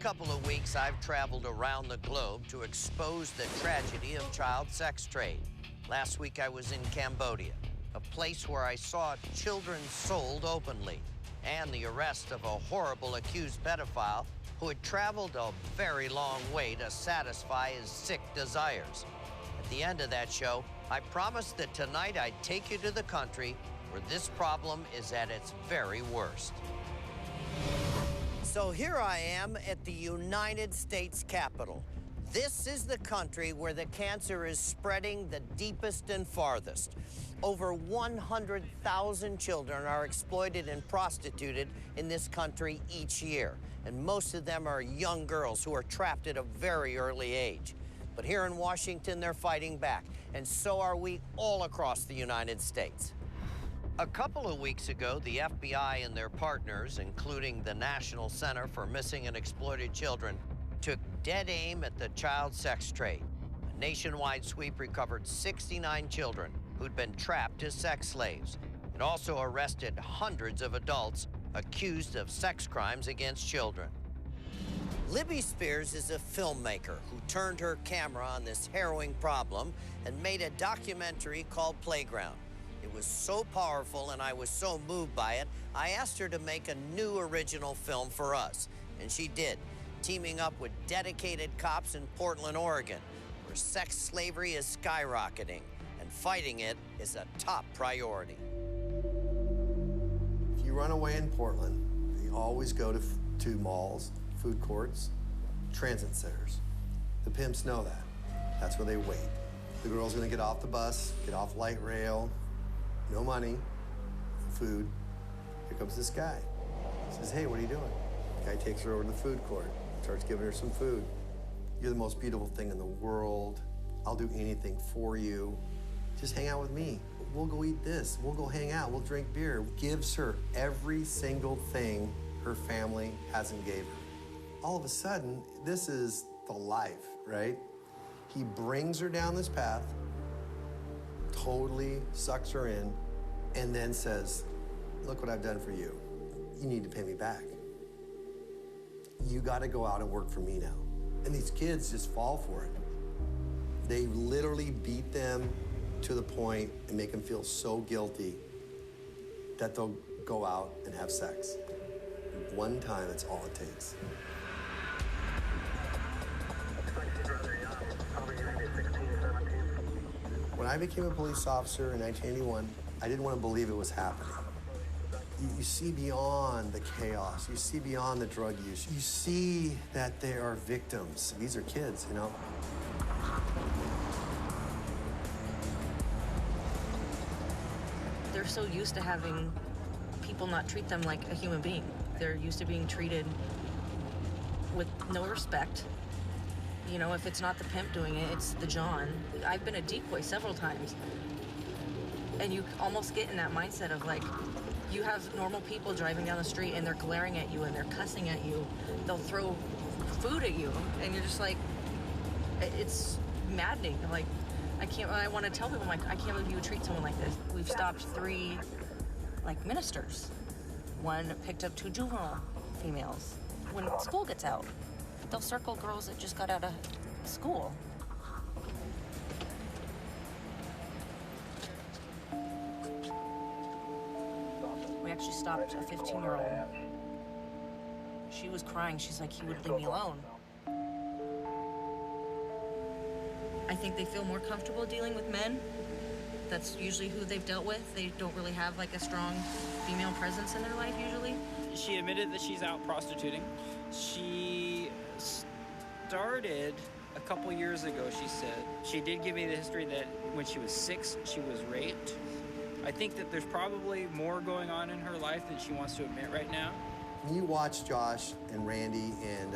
couple of weeks, I've traveled around the globe to expose the tragedy of child sex trade. Last week, I was in Cambodia, a place where I saw children sold openly, and the arrest of a horrible accused pedophile who had traveled a very long way to satisfy his sick desires. At the end of that show, I promised that tonight I'd take you to the country where this problem is at its very worst. So here I am at the United States Capitol. This is the country where the cancer is spreading the deepest and farthest. Over 100,000 children are exploited and prostituted in this country each year, and most of them are young girls who are trapped at a very early age. But here in Washington, they're fighting back, and so are we all across the United States. A couple of weeks ago, the FBI and their partners, including the National Center for Missing and Exploited Children, took dead aim at the child sex trade. A nationwide sweep recovered 69 children who'd been trapped as sex slaves. It also arrested hundreds of adults accused of sex crimes against children. Libby Spears is a filmmaker who turned her camera on this harrowing problem and made a documentary called Playground. It was so powerful and I was so moved by it, I asked her to make a new original film for us, and she did, teaming up with dedicated cops in Portland, Oregon, where sex slavery is skyrocketing and fighting it is a top priority. If you run away in Portland, you always go to malls, food courts, transit centers. The pimps know that. That's where they wait. The girl's gonna get off the bus, get off light rail, no money, food. Here comes this guy. He says, hey, what are you doing? The guy takes her over to the food court, starts giving her some food. You're the most beautiful thing in the world. I'll do anything for you. Just hang out with me. We'll go eat this. We'll go hang out. We'll drink beer. Gives her every single thing her family hasn't gave her. All of a sudden, this is the life, right? He brings her down this path, totally sucks her in, and then says, look what I've done for you. You need to pay me back. You gotta go out and work for me now. And these kids just fall for it. They literally beat them to the point and make them feel so guilty that they'll go out and have sex. One time, that's all it takes. When I became a police officer in 1981, I didn't want to believe it was happening. You see beyond the chaos. You see beyond the drug use. You see that they are victims. These are kids, you know? They're so used to having people not treat them like a human being. They're used to being treated with no respect. You know, if it's not the pimp doing it, it's the John. I've been a decoy several times. And you almost get in that mindset of like, you have normal people driving down the street and they're glaring at you and they're cussing at you. They'll throw food at you. And you're just like, it's maddening. Like, I want to tell people, like, I can't believe you would treat someone like this. We've stopped 3, like, ministers. One picked up 2 juvenile females. When school gets out, they'll circle girls that just got out of school. We actually stopped a 15-year-old. She was crying. She's like, he would leave me alone. I think they feel more comfortable dealing with men. That's usually who they've dealt with. They don't really have like a strong female presence in their life usually. She admitted that she's out prostituting. She started a couple years ago, she said. She did give me the history that when she was 6, she was raped. I think that there's probably more going on in her life than she wants to admit right now. When you watch Josh and Randy and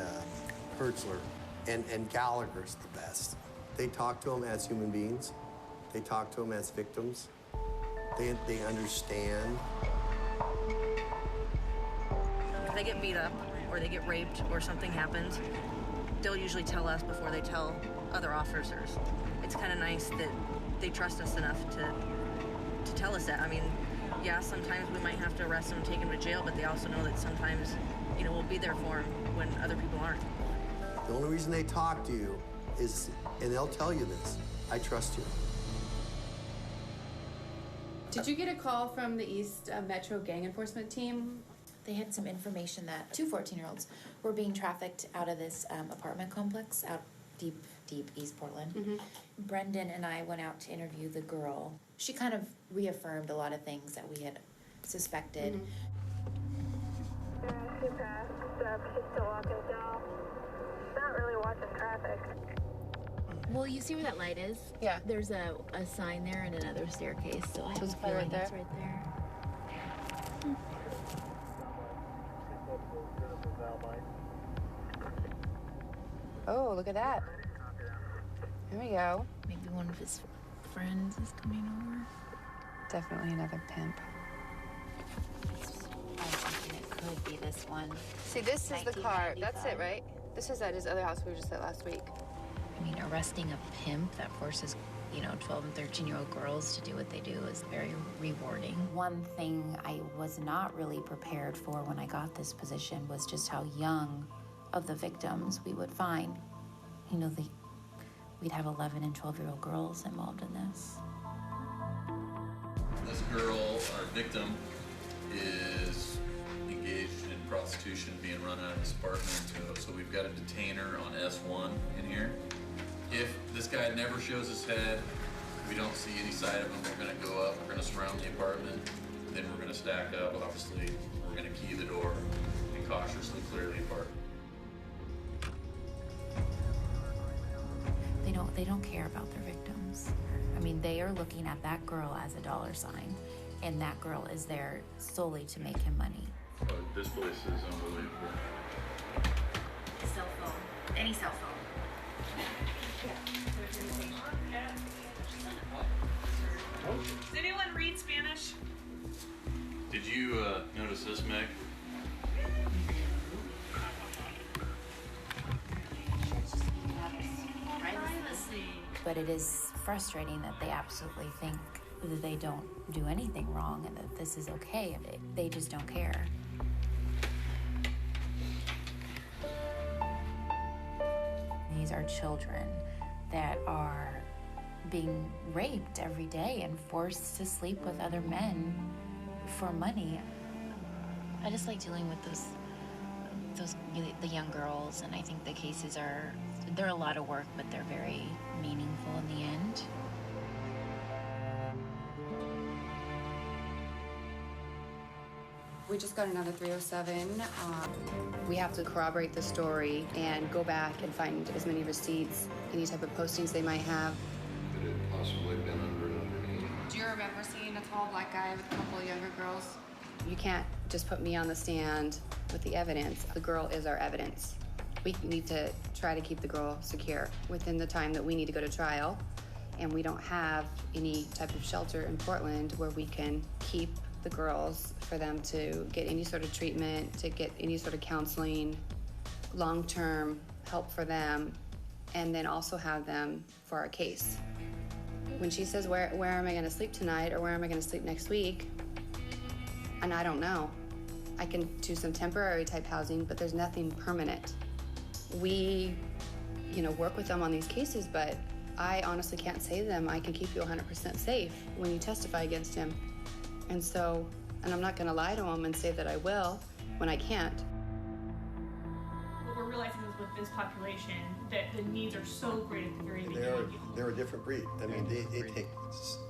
Hertzler, and Gallagher's the best. They talk to them as human beings. They talk to them as victims. They understand. If they get beat up or they get raped or something happens, they'll usually tell us before they tell other officers. It's kind of nice that they trust us enough to tell us that. I mean, yeah, sometimes we might have to arrest them and take them to jail, but they also know that sometimes, you know, we'll be there for them when other people aren't. The only reason they talk to you is, and they'll tell you this, I trust you. Did you get a call from the East Metro Gang Enforcement Team? They had some information that two 14-year-olds were being trafficked out of this apartment complex out deep East Portland. Mm-hmm. Brendan and I went out to interview the girl. She kind of reaffirmed a lot of things that we had suspected. Mm-hmm. Yeah, she passed. She's still walking down. Not really watching traffic. Well, you see where that light is? Yeah. There's a sign there and another staircase, so I have it's a probably feeling right it's there? right there. Oh, look at that. Here we go. Maybe one of his friends is coming over. Definitely another pimp. I'm thinking it could be this one. See, this is the car. That's it, 1995. right? This is at his other house we were just at last week. I mean, arresting a pimp that forces, 12 and 13-year-old girls to do what they do is very rewarding. One thing I was not really prepared for when I got this position was just how young of the victims we would find. We'd have 11 and 12-year-old girls involved in this. This girl, our victim, is engaged in prostitution, being run out of his apartment. So we've got to detain her on S1 in here. If this guy never shows his head, we don't see any side of him, we're going to go up, we're going to surround the apartment, then we're going to stack up. Obviously, we're going to key the door and cautiously clear the apartment. They don't care about their victims. I mean, they are looking at that girl as a dollar sign, and that girl is there solely to make him money. This place is unbelievable. Cell phone, any cell phone. Does anyone read Spanish? Did you notice this, Meg? But it is frustrating that they absolutely think that they don't do anything wrong and that this is okay. They just don't care. These are children that are being raped every day and forced to sleep with other men for money. I just like dealing with the young girls, and I think the cases they're a lot of work, but they're very meaningful in the end. We just got another 307. We have to corroborate the story and go back and find as many receipts, any type of postings they might have. Could it possibly been underneath? Do you remember seeing a tall black guy with a couple of younger girls? You can't just put me on the stand with the evidence. The girl is our evidence. We need to try to keep the girl secure within the time that we need to go to trial. And we don't have any type of shelter in Portland where we can keep the girls for them to get any sort of treatment, to get any sort of counseling, long-term help for them, and then also have them for our case. When she says, where am I gonna sleep tonight, or where am I gonna sleep next week? And I don't know. I can do some temporary type housing, but there's nothing permanent. We, work with them on these cases, but I honestly can't say to them, I can keep you 100% safe when you testify against him. And I'm not gonna lie to them and say that I will when I can't. What we're realizing is with this population that the needs are so great at the very beginning. They're a different breed. I mean, they take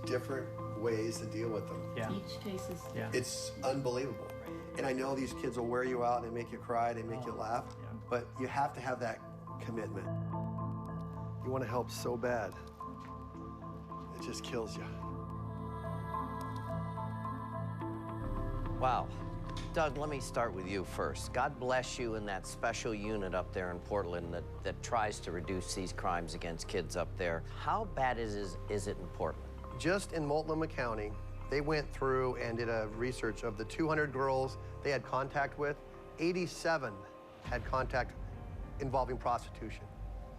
different ways to deal with them. Yeah. Each case is It's unbelievable. And I know these kids will wear you out and make you cry, they make you laugh, but you have to have that commitment. You want to help so bad, it just kills you. Wow. Doug, let me start with you first. God bless you and that special unit up there in Portland that tries to reduce these crimes against kids up there. How bad is it in Portland? Just in Multnomah County, they went through and did a research of the 200 girls they had contact with. 87 had contact involving prostitution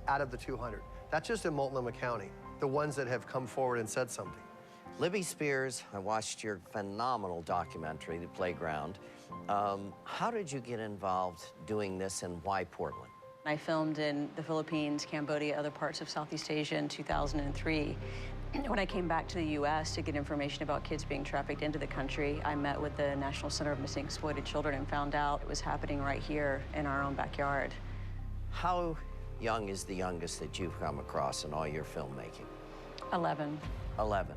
out of the 200. That's just in Multnomah County, the ones that have come forward and said something. Libby Spears, I watched your phenomenal documentary, The Playground. How did you get involved doing this, and why Portland? I filmed in the Philippines, Cambodia, other parts of Southeast Asia in 2003. When I came back to the U.S. to get information about kids being trafficked into the country, I met with the National Center of Missing Exploited Children and found out it was happening right here in our own backyard. How young is the youngest that you've come across in all your filmmaking? 11. 11.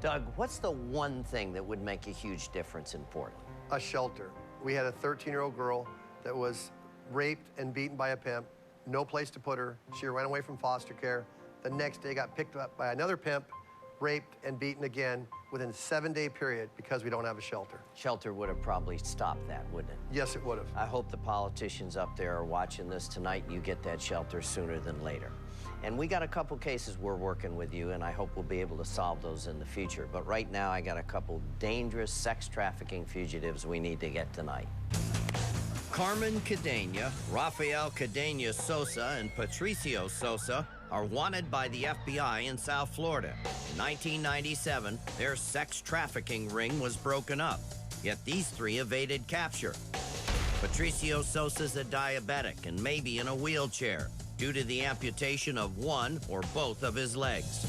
Doug, what's the one thing that would make a huge difference in Portland? A shelter. We had a 13-year-old girl that was raped and beaten by a pimp, no place to put her. She ran away from foster care. The next day got picked up by another pimp, raped and beaten again within a 7-day period because we don't have a shelter. Shelter would have probably stopped that, wouldn't it? Yes, it would have. I hope the politicians up there are watching this tonight and you get that shelter sooner than later. And we got a couple cases we're working with you, and I hope we'll be able to solve those in the future. But right now, I got a couple dangerous sex trafficking fugitives we need to get tonight. Carmen Cadena, Rafael Cadena Sosa, and Patricio Sosa are wanted by the FBI in South Florida. In 1997, their sex trafficking ring was broken up, yet these three evaded capture. Patricio Sosa's a diabetic and may be in a wheelchair due to the amputation of one or both of his legs.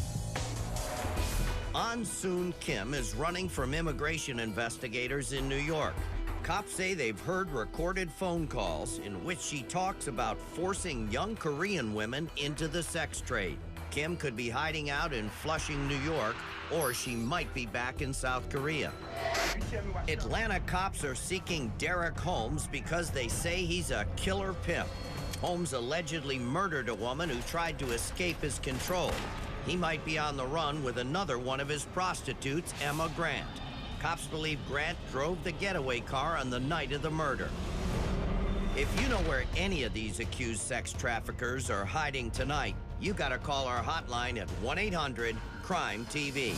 An Soon Kim is running from immigration investigators in New York. Cops say they've heard recorded phone calls in which she talks about forcing young Korean women into the sex trade. Kim could be hiding out in Flushing, New York, or she might be back in South Korea. Atlanta cops are seeking Derek Holmes because they say he's a killer pimp. Holmes allegedly murdered a woman who tried to escape his control. He might be on the run with another one of his prostitutes, Emma Grant. Cops believe Grant drove the getaway car on the night of the murder. If you know where any of these accused sex traffickers are hiding tonight, you gotta call our hotline at 1-800-CRIME-TV.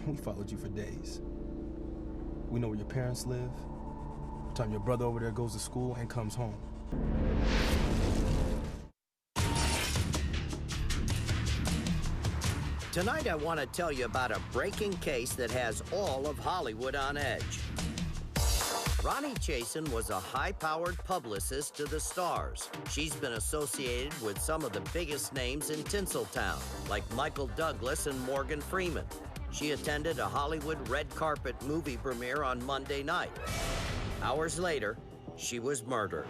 We followed you for days. We know where your parents live. Time your brother over there goes to school and comes home. Tonight, I want to tell you about a breaking case that has all of Hollywood on edge. Ronnie Chasen was a high-powered publicist to the stars. She's been associated with some of the biggest names in Tinseltown, like Michael Douglas and Morgan Freeman. She attended a Hollywood red carpet movie premiere on Monday night. Hours later, she was murdered.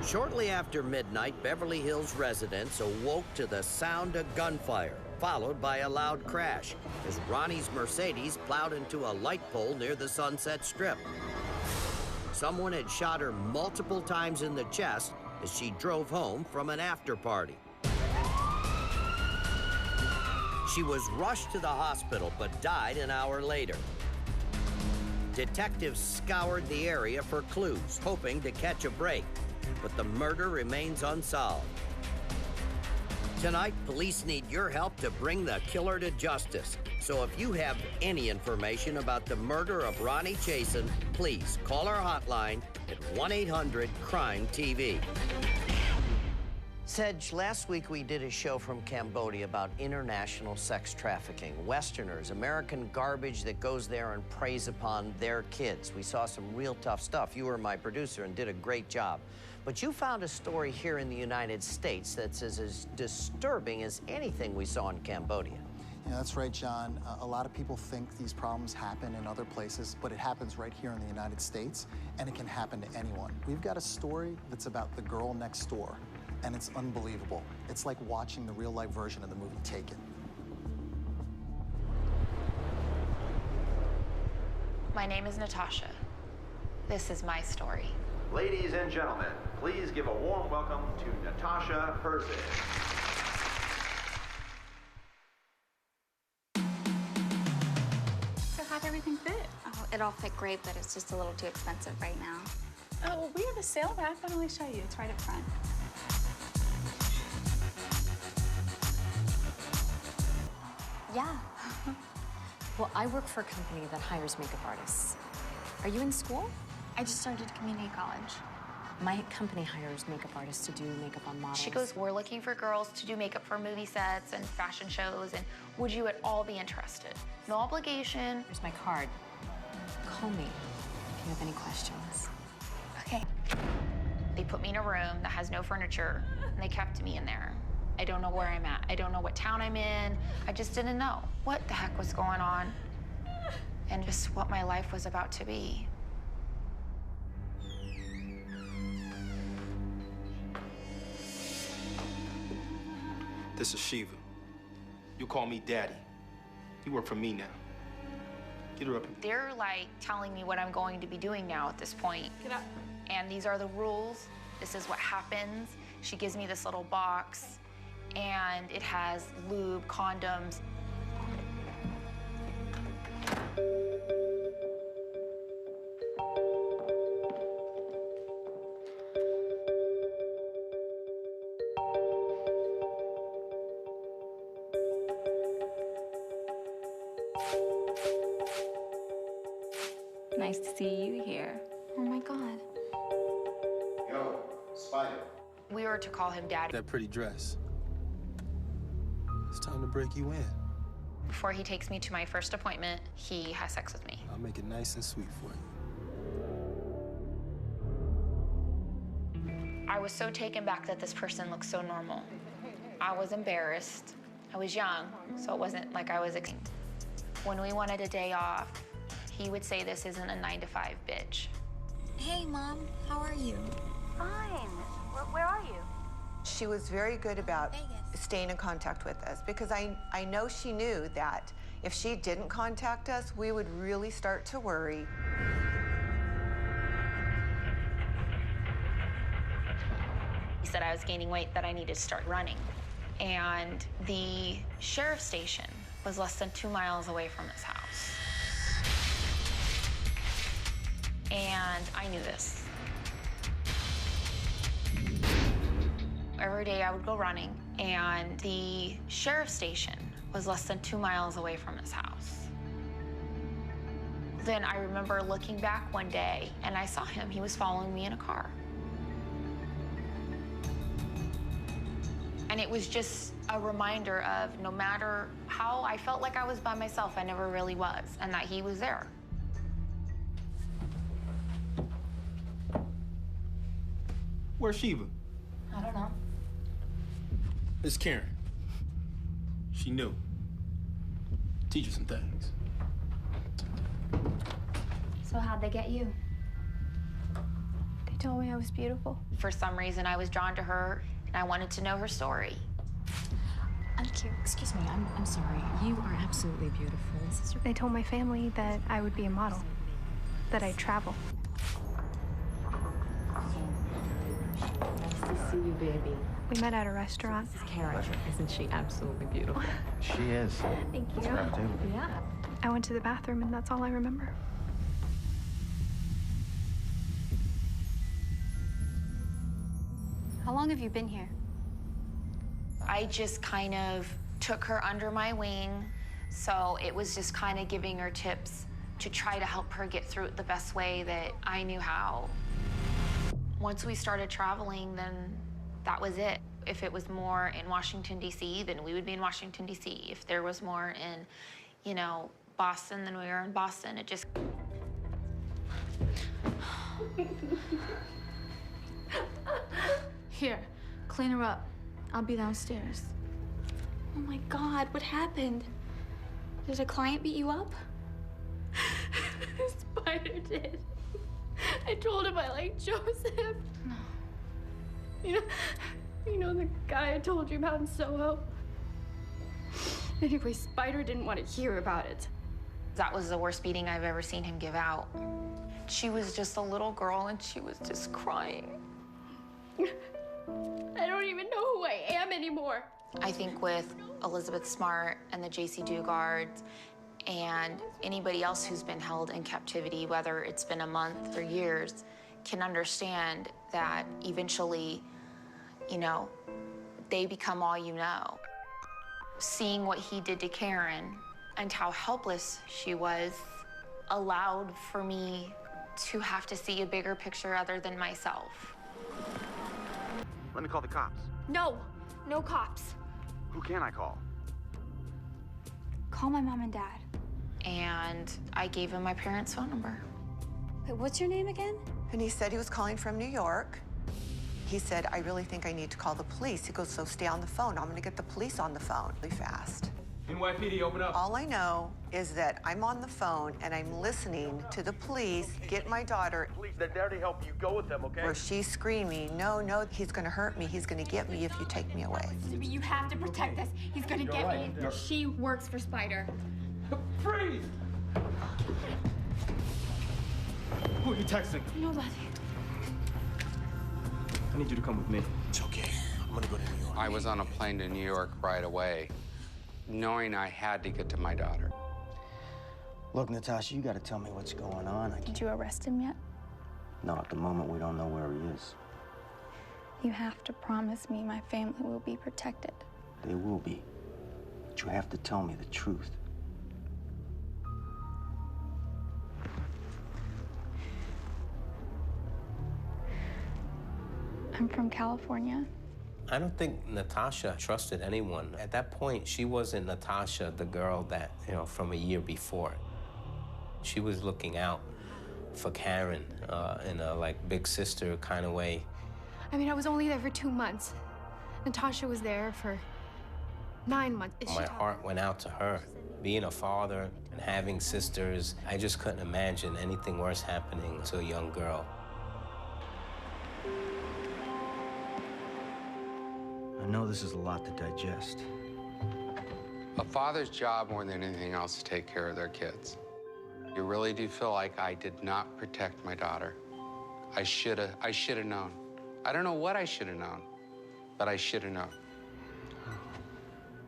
Shortly after midnight, Beverly Hills residents awoke to the sound of gunfire, followed by a loud crash as Ronnie's Mercedes plowed into a light pole near the Sunset Strip. Someone had shot her multiple times in the chest as she drove home from an after-party. She was rushed to the hospital but died an hour later. Detectives scoured the area for clues, hoping to catch a break, but the murder remains unsolved. Tonight, police need your help to bring the killer to justice. So if you have any information about the murder of Ronnie Chasen, please call our hotline at 1-800-CRIME-TV. Sedge, last week we did a show from Cambodia about international sex trafficking. Westerners, American garbage that goes there and preys upon their kids. We saw some real tough stuff. You were my producer and did a great job. But you found a story here in the United States that's as disturbing as anything we saw in Cambodia. Yeah, that's right, John. A lot of people think these problems happen in other places, but it happens right here in the United States, and it can happen to anyone. We've got a story that's about the girl next door, and it's unbelievable. It's like watching the real-life version of the movie Taken. My name is Natasha. This is my story. Ladies and gentlemen, please give a warm welcome to Natasha Herzig. So how'd everything fit? Oh, it all fit great, but it's just a little too expensive right now. Oh, well, we have a sale rack. Why don't I show you? It's right up front. Yeah. Well, I work for a company that hires makeup artists. Are you in school? I just started community college. My company hires makeup artists to do makeup on models. She goes, we're looking for girls to do makeup for movie sets and fashion shows, and would you at all be interested? No obligation. Here's my card. Call me if you have any questions. Okay. They put me in a room that has no furniture, and they kept me in there. I don't know where I'm at. I don't know what town I'm in. I just didn't know what the heck was going on and just what my life was about to be. This is Shiva. You call me Daddy. You work for me now. Get her up. They're like telling me what I'm going to be doing now at this point. Get up. And these are the rules. This is what happens. She gives me this little box, and it has lube, condoms. Nice to see you here. Oh my God. Yo, Spider. We were to call him Daddy. That pretty dress. It's time to break you in. Before he takes me to my first appointment, he has sex with me. I'll make it nice and sweet for you. I was so taken back that this person looked so normal. I was embarrassed. I was young, so it wasn't like I was excited. When we wanted a day off, he would say this isn't a 9-to-5 bitch. Hey, Mom. How are you? Fine. Where are you? She was very good about staying in contact with us because I know she knew that if she didn't contact us, we would really start to worry. He said I was gaining weight, that I needed to start running. And the sheriff's station was less than 2 miles away from his house. And I knew this. Every day I would go running, and the sheriff's station was less than 2 miles away from his house. Then I remember looking back one day, and I saw him. He was following me in a car. And it was just a reminder of no matter how I felt like I was by myself, I never really was, and that he was there. Where's Shiva? I don't know. It's Karen. She knew. Teach her some things. So how'd they get you? They told me I was beautiful. For some reason, I was drawn to her, and I wanted to know her story. I'm cute. Excuse me, I'm sorry. You are absolutely beautiful. They told my family that I would be a model, that I'd travel. Nice to see you, baby. We met at a restaurant. This is Karen. Isn't she absolutely beautiful? She is. Thank you. Yeah. I went to the bathroom, and that's all I remember. How long have you been here? I just kind of took her under my wing, so it was just kind of giving her tips to try to help her get through it the best way that I knew how. Once we started traveling, then that was it. If it was more in Washington, D.C., then we would be in Washington, D.C. If there was more in, you know, Boston, then we were in Boston. It just... Here, clean her up. I'll be downstairs. Oh my God, what happened? Did a client beat you up? Spider did. I told him I liked Joseph. No. You know the guy I told you about in Soho? Anyway, Spider didn't want to hear about it. That was the worst beating I've ever seen him give out. She was just a little girl, and she was just crying. I don't even know who I am anymore. I think with Elizabeth Smart and the J.C. Dugards and anybody else who's been held in captivity, whether it's been a month or years, can understand that eventually, you know, they become all you know. Seeing what he did to Karen and how helpless she was allowed for me to have to see a bigger picture other than myself. Let me call the cops. No, no cops. Who can I call? Call my mom and dad. And I gave him my parents' phone number. What's your name again? And he said he was calling from New York. He said, I really think I need to call the police. He goes, so stay on the phone. I'm gonna get the police on the phone really fast. NYPD, open up. All I know is that I'm on the phone and I'm listening to the police get my daughter. Police, they're there to help you. Go with them, okay? Where she's screaming, no, no, he's gonna hurt me. He's gonna get me if you take me away. You have to protect us. He's gonna get me. She works for Spider. Freeze! Who are you texting? Nobody. I need you to come with me. It's okay. I'm gonna go to New York. I was on a plane to New York right away, knowing I had to get to my daughter. Look, Natasha, you gotta tell me what's going on. Did you arrest him yet? No, at the moment, we don't know where he is. You have to promise me my family will be protected. They will be. But you have to tell me the truth. I'm from California. I don't think Natasha trusted anyone. At that point, she wasn't Natasha, the girl that, from a year before. She was looking out for Karen in a, big sister kind of way. I mean, I was only there for 2 months. Natasha was there for 9 months. My heart went out to her. Being a father and having sisters, I just couldn't imagine anything worse happening to a young girl. I know this is a lot to digest. A father's job more than anything else is to take care of their kids. You really do feel like I did not protect my daughter. I should have known. I don't know what I should have known, but I should have known.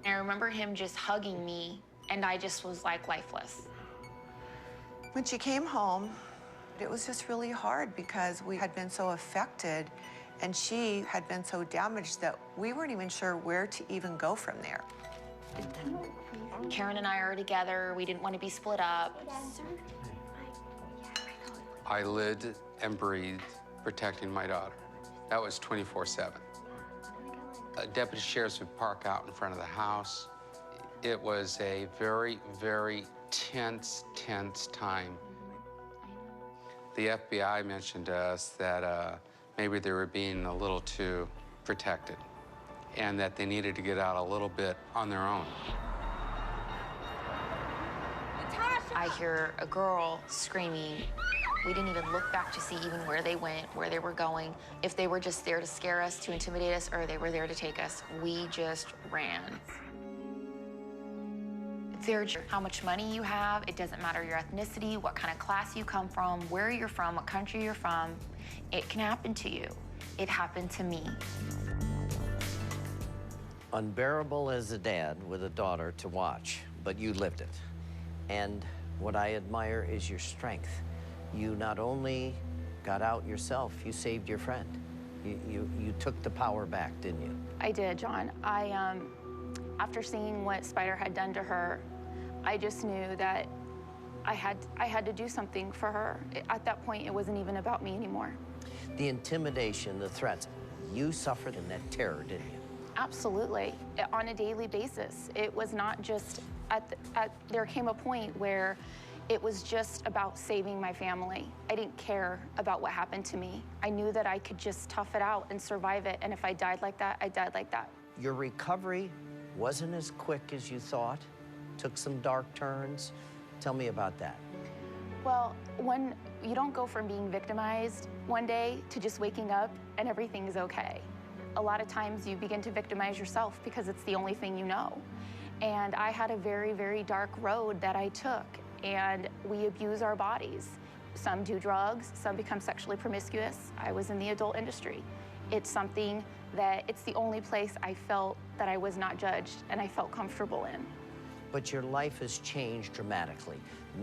I remember him just hugging me, and I just was like lifeless. When she came home, it was just really hard because we had been so affected and she had been so damaged that we weren't even sure where to even go from there. Karen and I are together. We didn't want to be split up. I lived and breathed protecting my daughter. That was 24/7. Deputy sheriffs would park out in front of the house. It was a very, very tense time. The FBI mentioned to us that maybe they were being a little too protected and that they needed to get out a little bit on their own. I hear a girl screaming. We didn't even look back to see even where they went, where they were going, if they were just there to scare us, to intimidate us, or they were there to take us. We just ran. How much money you have, it doesn't matter your ethnicity, what kind of class you come from, where you're from, what country you're from. It can happen to you. It happened to me. Unbearable as a dad with a daughter to watch, but you lived it. And what I admire is your strength. You not only got out yourself, you saved your friend. You took the power back, didn't you? I did, John. After seeing what Spider had done to her, I just knew that I had to do something for her. At that point, it wasn't even about me anymore. The intimidation, the threats, you suffered in that terror, didn't you? Absolutely, on a daily basis. It was not just there came a point where it was just about saving my family. I didn't care about what happened to me. I knew that I could just tough it out and survive it, and if I died like that, I died like that. Your recovery wasn't as quick as you thought, took some dark turns. Tell me about that. Well, when you don't go from being victimized one day to just waking up and everything is okay. A lot of times you begin to victimize yourself because it's the only thing you know. And I had a very, very dark road that I took, and we abuse our bodies. Some do drugs, some become sexually promiscuous. I was in the adult industry. It's something that it's the only place I felt that I was not judged and I felt comfortable in. But your life has changed dramatically.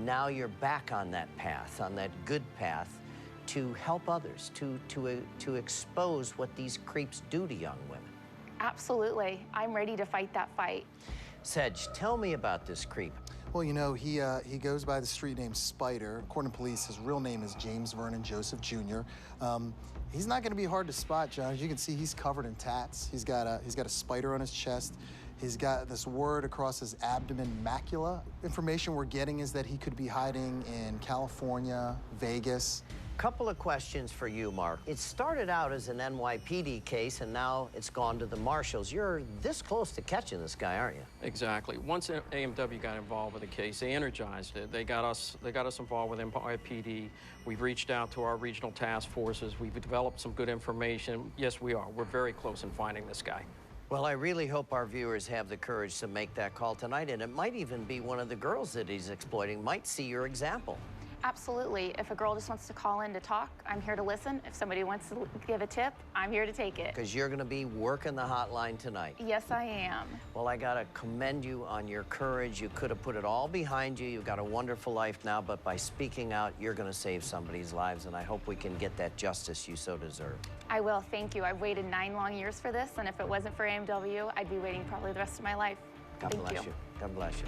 Now you're back on that path, on that good path, to help others, to expose what these creeps do to young women. Absolutely. I'm ready to fight that fight. Sedge, tell me about this creep. Well, you know, he goes by the street name Spider. According to police, his real name is James Vernon Joseph Jr. He's not going to be hard to spot, John. As you can see, he's covered in tats. He's got a spider on his chest. He's got this word across his abdomen macula. Information we're getting is that he could be hiding in California, Vegas. Couple of questions for you, Mark. It started out as an NYPD case, and now it's gone to the marshals. You're this close to catching this guy, aren't you? Exactly. Once AMW got involved with the case, they energized it. They got us involved with NYPD. We've reached out to our regional task forces. We've developed some good information. Yes, we are. We're very close in finding this guy. Well, I really hope our viewers have the courage to make that call tonight, and it might even be one of the girls that he's exploiting might see your example. Absolutely. If a girl just wants to call in to talk, I'm here to listen. If somebody wants to give a tip, I'm here to take it. Because you're going to be working the hotline tonight. Yes, I am. Well, I got to commend you on your courage. You could have put it all behind you. You've got a wonderful life now, but by speaking out, you're going to save somebody's lives, and I hope we can get that justice you so deserve. I will. Thank you. I've waited 9 long years for this, and if it wasn't for AMW, I'd be waiting probably the rest of my life. God bless you. God bless you.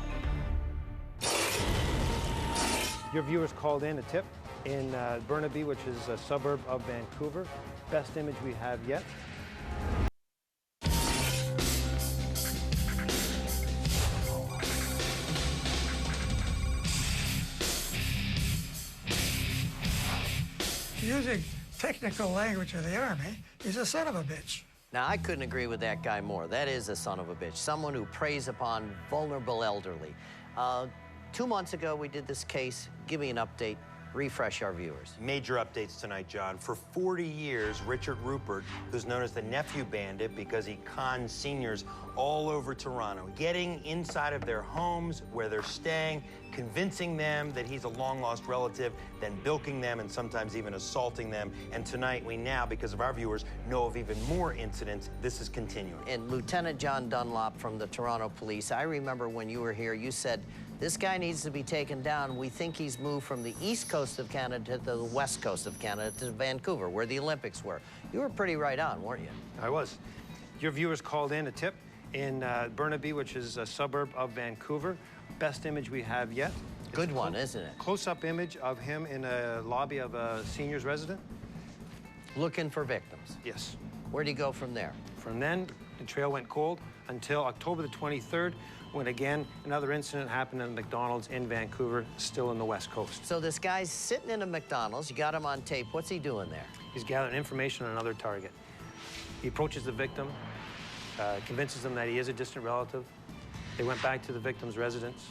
Your viewers called in a tip in Burnaby, which is a suburb of Vancouver. Best image we have yet. Using technical language of the Army, he's a son of a bitch. Now, I couldn't agree with that guy more. That is a son of a bitch, someone who preys upon vulnerable elderly. 2 months ago, we did this case. Give me an update. Refresh our viewers. Major updates tonight, John. For 40 years, Richard Rupert, who's known as the nephew bandit because he cons seniors all over Toronto, getting inside of their homes where they're staying, convincing them that he's a long-lost relative, then bilking them and sometimes even assaulting them. And tonight, we now, because of our viewers, know of even more incidents. This is continuing. And Lieutenant John Dunlop from the Toronto Police, I remember when you were here, you said, this guy needs to be taken down. We think he's moved from the east coast of Canada to the west coast of Canada to Vancouver, where the Olympics were. You were pretty right on, weren't you? I was. Your viewers called in a tip in Burnaby, which is a suburb of Vancouver. Best image we have yet. Good one, isn't it? Close-up image of him in a lobby of a senior's resident. Looking for victims? Yes. Where'd he go from there? From then, the trail went cold until October the 23rd, when again, another incident happened at McDonald's in Vancouver, still in the West Coast. So this guy's sitting in a McDonald's, you got him on tape. What's he doing there? He's gathering information on another target. He approaches the victim, convinces them that he is a distant relative. They went back to the victim's residence.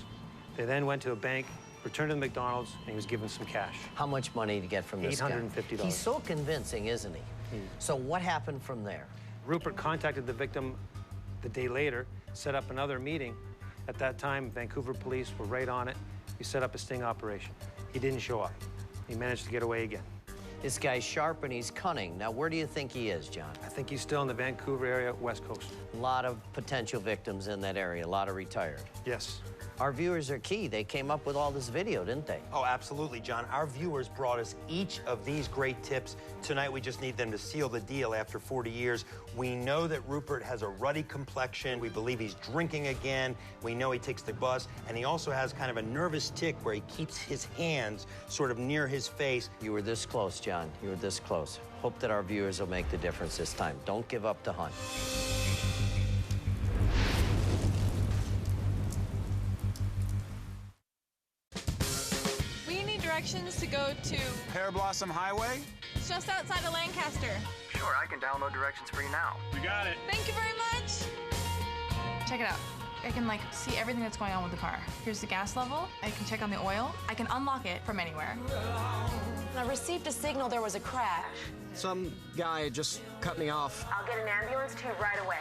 They then went to a bank, returned to the McDonald's, and he was given some cash. How much money did he get from this guy? $850. He's so convincing, isn't he? So what happened from there? Rupert contacted the victim the day later, set up another meeting. At that time, Vancouver police were right on it. He set up a sting operation. He didn't show up. He managed to get away again. This guy's sharp and he's cunning. Now, where do you think he is, John? I think he's still in the Vancouver area, West Coast. A lot of potential victims in that area, a lot of retired. Yes. Our viewers are key. They came up with all this video, didn't they? Oh, absolutely, John. Our viewers brought us each of these great tips. Tonight, we just need them to seal the deal after 40 years. We know that Rupert has a ruddy complexion. We believe he's drinking again. We know he takes the bus. And he also has kind of a nervous tic where he keeps his hands sort of near his face. You were this close, John. You were this close. Hope that our viewers will make the difference this time. Don't give up the hunt. To go to Pear Blossom Highway? It's just outside of Lancaster. Sure, I can download directions for you now. You got it. Thank you very much. Check it out. I can see everything that's going on with the car. Here's the gas level. I can check on the oil. I can unlock it from anywhere. I received a signal there was a crash. Some guy just cut me off. I'll get an ambulance to you right away.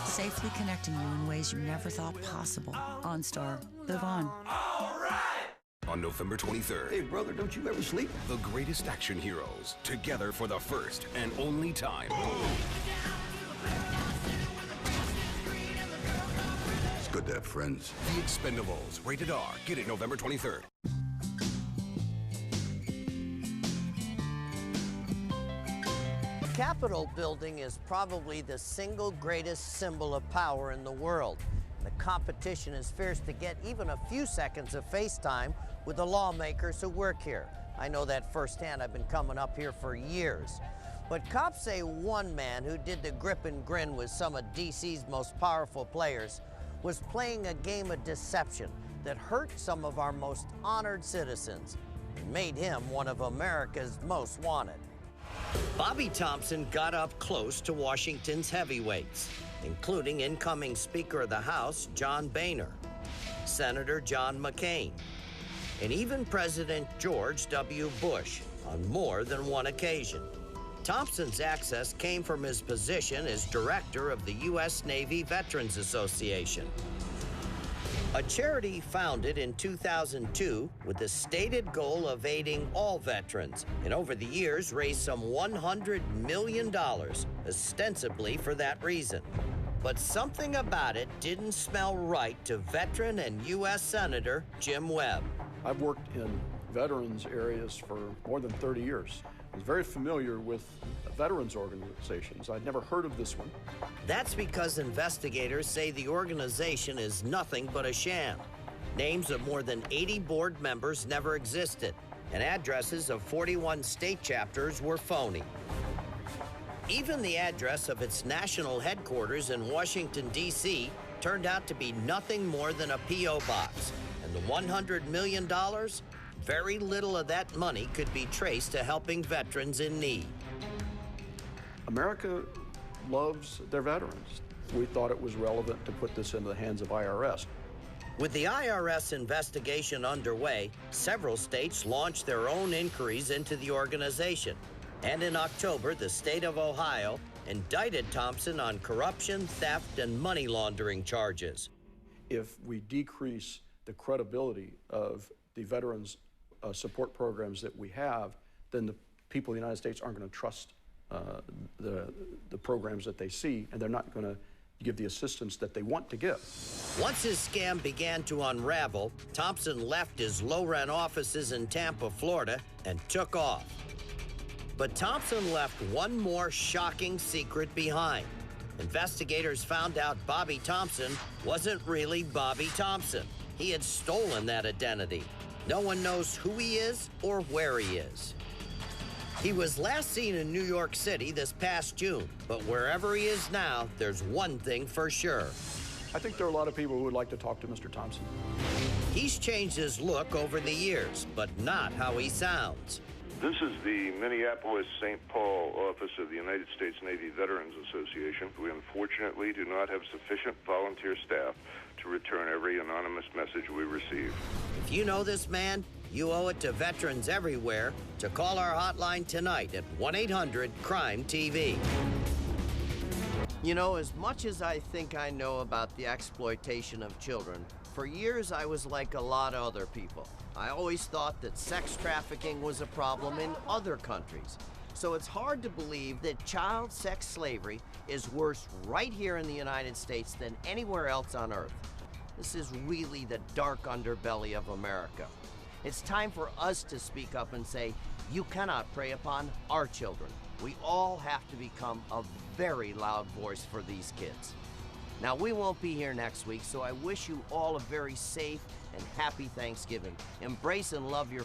Safely connecting you in ways you never thought possible. OnStar. Live on. On November 23rd. Hey, brother, don't you ever sleep? The greatest action heroes, together for the first and only time. It's good to have friends. The Expendables, rated R. Get it November 23rd. The Capitol building is probably the single greatest symbol of power in the world. The competition is fierce to get even a few seconds of FaceTime with the lawmakers who work here. I know that firsthand. I've been coming up here for years. But cops say one man who did the grip and grin with some of DC's most powerful players was playing a game of deception that hurt some of our most honored citizens and made him one of America's most wanted. Bobby Thompson got up close to Washington's heavyweights, including incoming Speaker of the House, John Boehner, Senator John McCain, and even President George W. Bush on more than one occasion. Thompson's access came from his position as director of the U.S. Navy Veterans Association, a charity founded in 2002 with the stated goal of aiding all veterans, and over the years raised some $100 million, ostensibly for that reason. But something about it didn't smell right to veteran and U.S. Senator Jim Webb. I've worked in veterans areas for more than 30 years. I was very familiar with veterans organizations. I'd never heard of this one. That's because investigators say the organization is nothing but a sham. Names of more than 80 board members never existed, and addresses of 41 state chapters were phony. Even the address of its national headquarters in Washington, D.C. turned out to be nothing more than a P.O. box. And the $100 million? Very little of that money could be traced to helping veterans in need. America loves their veterans. We thought it was relevant to put this into the hands of IRS. With the IRS investigation underway, several states launched their own inquiries into the organization. And in October, the state of Ohio indicted Thompson on corruption, theft, and money laundering charges. If we decrease the credibility of the veterans support programs that we have, then the people of the United States aren't going to trust the programs that they see, and they're not going to give the assistance that they want to give. Once his scam began to unravel, Thompson left his low-rent offices in Tampa, Florida, and took off. But Thompson left one more shocking secret behind. Investigators found out Bobby Thompson wasn't really Bobby Thompson. He had stolen that identity. No one knows who he is or where he is. He was last seen in New York City this past June, but wherever he is now, there's one thing for sure. I think there are a lot of people who would like to talk to Mr. Thompson. He's changed his look over the years, but not how he sounds. This is the Minneapolis-St. Paul office of the United States Navy Veterans Association. We unfortunately do not have sufficient volunteer staff to return every anonymous message we receive. If you know this man, you owe it to veterans everywhere to call our hotline tonight at 1-800-CRIME-TV. You know, as much as I think I know about the exploitation of children, for years I was like a lot of other people. I always thought that sex trafficking was a problem in other countries. So it's hard to believe that child sex slavery is worse right here in the United States than anywhere else on Earth. This is really the dark underbelly of America. It's time for us to speak up and say, you cannot prey upon our children. We all have to become a very loud voice for these kids. Now, we won't be here next week, so I wish you all a very safe and happy Thanksgiving. Embrace and love your